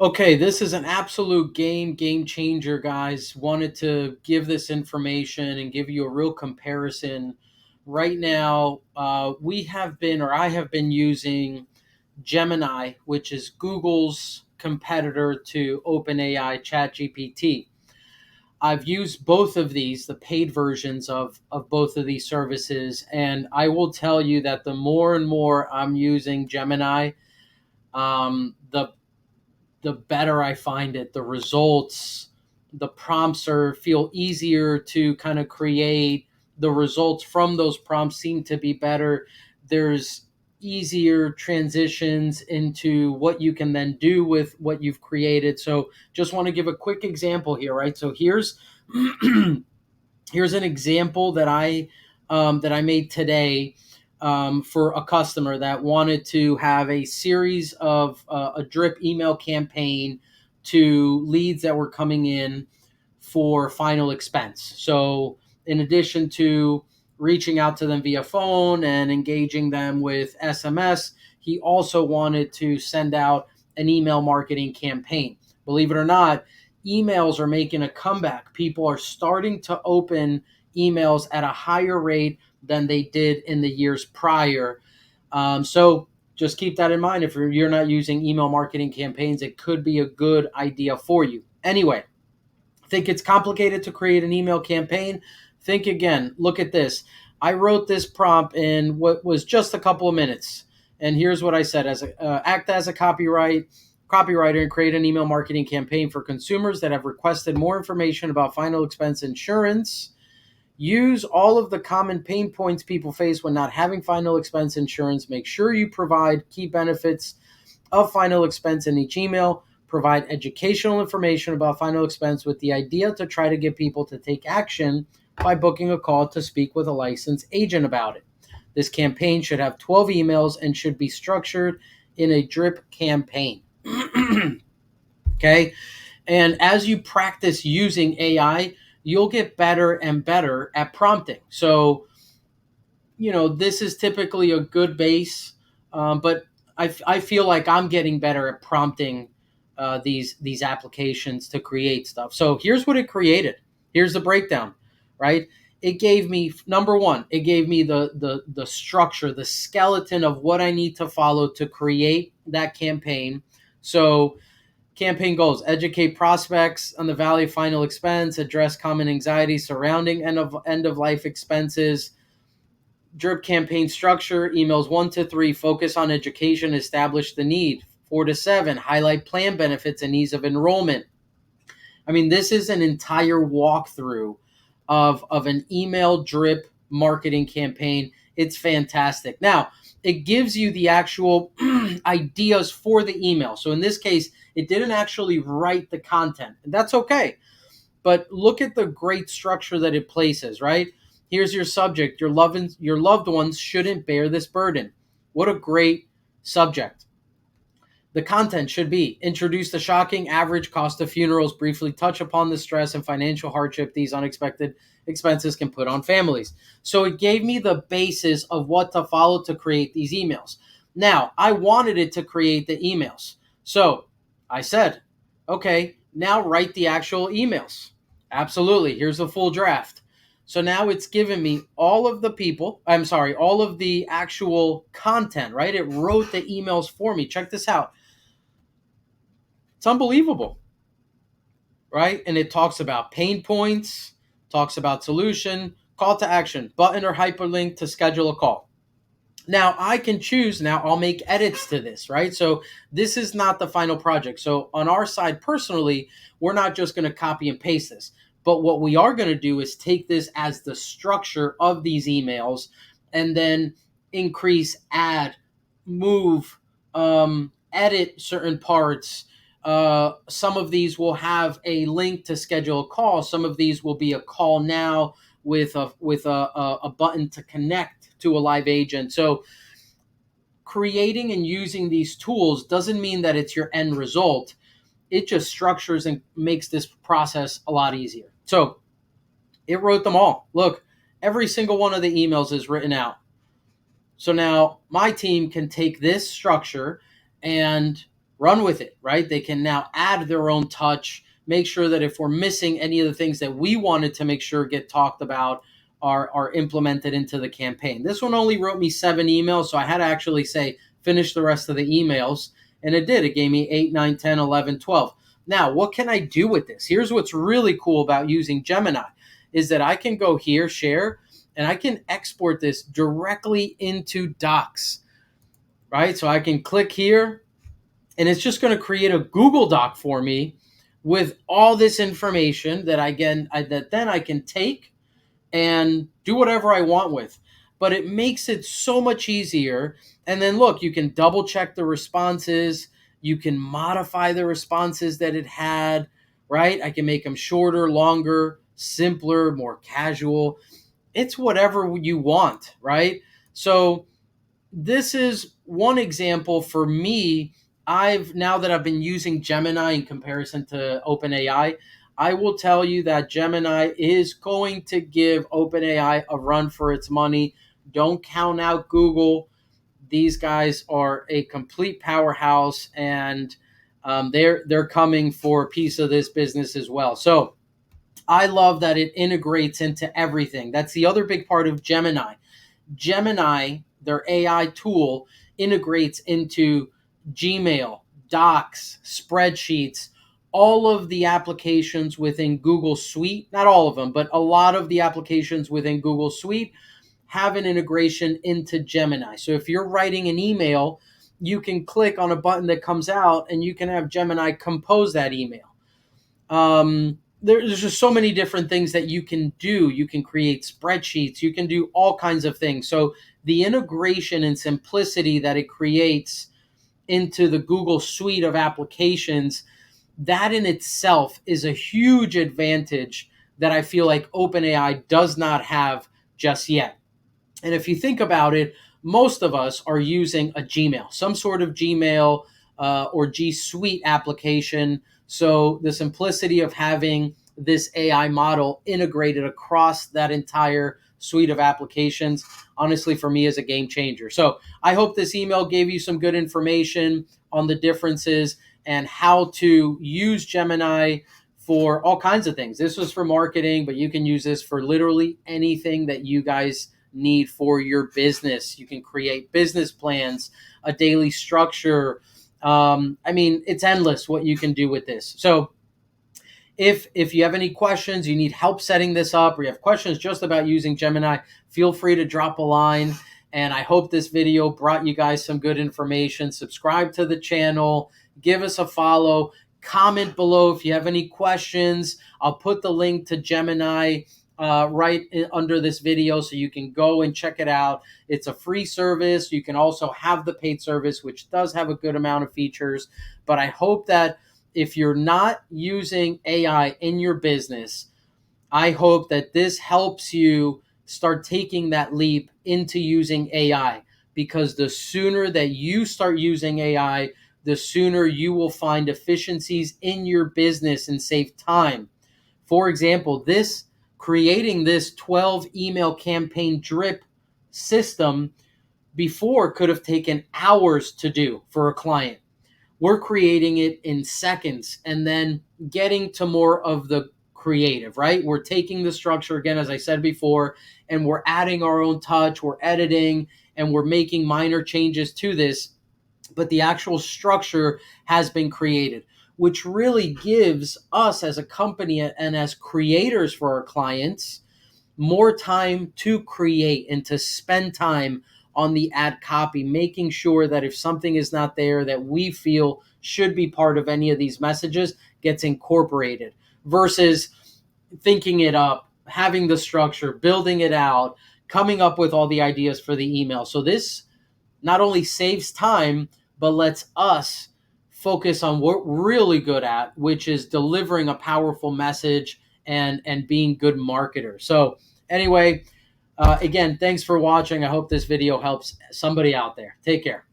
Okay, this is an absolute game changer, guys. Wanted to give this information and give you a real comparison. Right now, we have been, or I have been using Gemini, which is Google's competitor to OpenAI ChatGPT. I've used both of these, the paid versions of both of these services, and I will tell you that the more and more I'm using Gemini, the better I find it. The results, the prompts feel easier to kind of create. The results from those prompts seem to be better. There's easier transitions into what you can then do with what you've created. So just want to give a quick example here, right? So here's here's an example that I made today for a customer that wanted to have a series of a drip email campaign to leads that were coming in for final expense. So, in addition to reaching out to them via phone and engaging them with SMS, he also wanted to send out an email marketing campaign. Believe it or not, emails are making a comeback. People are starting to open emails at a higher rate than they did in the years prior. So just keep that in mind. If you're not using email marketing campaigns, it could be a good idea for you. Anyway, think it's complicated to create an email campaign? Think again. Look at this. I wrote this prompt in what was just a couple of minutes. And here's what I said: act as a copywriter and create an email marketing campaign for consumers that have requested more information about final expense insurance. Use all of the common pain points people face when not having final expense insurance. Make sure you provide key benefits of final expense in each email. Provide educational information about final expense with the idea to try to get people to take action by booking a call to speak with a licensed agent about it. This campaign should have 12 emails and should be structured in a drip campaign. Okay. And as you practice using AI, you'll get better and better at prompting. So, this is typically a good base, but I feel like I'm getting better at prompting these applications to create stuff. So here's what it created. Here's the breakdown, right? It gave me number one. It gave me the structure, the skeleton of what I need to follow to create that campaign. So campaign goals: educate prospects on the value of final expense, address common anxiety surrounding end of life expenses. Drip campaign structure: emails 1 to 3 focus on education, establish the need. 4 to 7 highlight plan benefits and ease of enrollment. I mean, this is an entire walkthrough of an email drip marketing campaign. It's fantastic. Now, it gives you the actual ideas for the email. So in this case, it didn't actually write the content, and that's okay. But look at the great structure that it places, right? Here's your subject: your loved ones shouldn't bear this burden. What a great subject. The content should be: introduce the shocking average cost of funerals, briefly touch upon the stress and financial hardship these unexpected expenses can put on families. So it gave me the basis of what to follow to create these emails. Now, I wanted it to create the emails. So I said, okay, now write the actual emails. Absolutely. Here's the full draft. So now it's given me all of all of the actual content, right? It wrote the emails for me. Check this out. It's unbelievable, right? And it talks about pain points, talks about solution, call to action, button or hyperlink to schedule a call. Now I can choose, now I'll make edits to this, right? So this is not the final project. So on our side personally, we're not just going to copy and paste this. But what we are going to do is take this as the structure of these emails and then increase, add, move, edit certain parts. Some of these will have a link to schedule a call. Some of these will be a call now with a button to connect to a live agent. So creating and using these tools doesn't mean that it's your end result. It just structures and makes this process a lot easier. So it wrote them all. Look, every single one of the emails is written out. So now my team can take this structure and run with it, right? They can now add their own touch, make sure that if we're missing any of the things that we wanted to make sure get talked about are implemented into the campaign. This one only wrote me 7 emails, so I had to actually say finish the rest of the emails, and it did. It gave me 8, 9, 10, 11, 12. Now, what can I do with this? Here's what's really cool about using Gemini is that I can go here, share, and I can export this directly into Docs, right? So I can click here, and it's just going to create a Google Doc for me with all this information that then I can take and do whatever I want with. But it makes it so much easier. And then look, you can double check the responses. You can modify the responses that it had, right? I can make them shorter, longer, simpler, more casual. It's whatever you want, right? So this is one example for me. Now that I've been using Gemini in comparison to OpenAI, I will tell you that Gemini is going to give OpenAI a run for its money. Don't count out Google. These guys are a complete powerhouse, and they're coming for a piece of this business as well. So I love that it integrates into everything. That's the other big part of Gemini. Gemini, their AI tool, integrates into Gmail, Docs, spreadsheets, all of the applications within Google Suite. Not all of them, but a lot of the applications within Google Suite have an integration into Gemini. So if you're writing an email, you can click on a button that comes out and you can have Gemini compose that email. There's just so many different things that you can do. You can create spreadsheets. You can do all kinds of things. So the integration and simplicity that it creates into the Google suite of applications, that in itself is a huge advantage that I feel like OpenAI does not have just yet. And if you think about it, most of us are using a Gmail, some sort of Gmail or G Suite application. So the simplicity of having this AI model integrated across that entire suite of applications, honestly, for me is a game changer. So I hope this email gave you some good information on the differences and how to use Gemini for all kinds of things. This was for marketing, but you can use this for literally anything that you guys need for your business. You can create business plans, a daily structure. It's endless what you can do with this. So if you have any questions, you need help setting this up, or you have questions just about using Gemini, feel free to drop a line. And I hope this video brought you guys some good information. Subscribe to the channel, give us a follow, comment below if you have any questions. I'll put the link to Gemini under this video so you can go and check it out. It's a free service. You can also have the paid service, which does have a good amount of features. But I hope that if you're not using AI in your business, I hope that this helps you start taking that leap into using AI, because the sooner that you start using AI, the sooner you will find efficiencies in your business and save time. For example, creating this 12 email campaign drip system before could have taken hours to do for a client. We're creating it in seconds and then getting to more of the creative, right? We're taking the structure, again, as I said before, and we're adding our own touch, we're editing, and we're making minor changes to this, but the actual structure has been created, which really gives us as a company and as creators for our clients more time to create and to spend time on the ad copy, making sure that if something is not there that we feel should be part of any of these messages gets incorporated, versus thinking it up, having the structure, building it out, coming up with all the ideas for the email. So this not only saves time, but lets us focus on what we're really good at, which is delivering a powerful message and being good marketers. So anyway, again, thanks for watching. I hope this video helps somebody out there. Take care.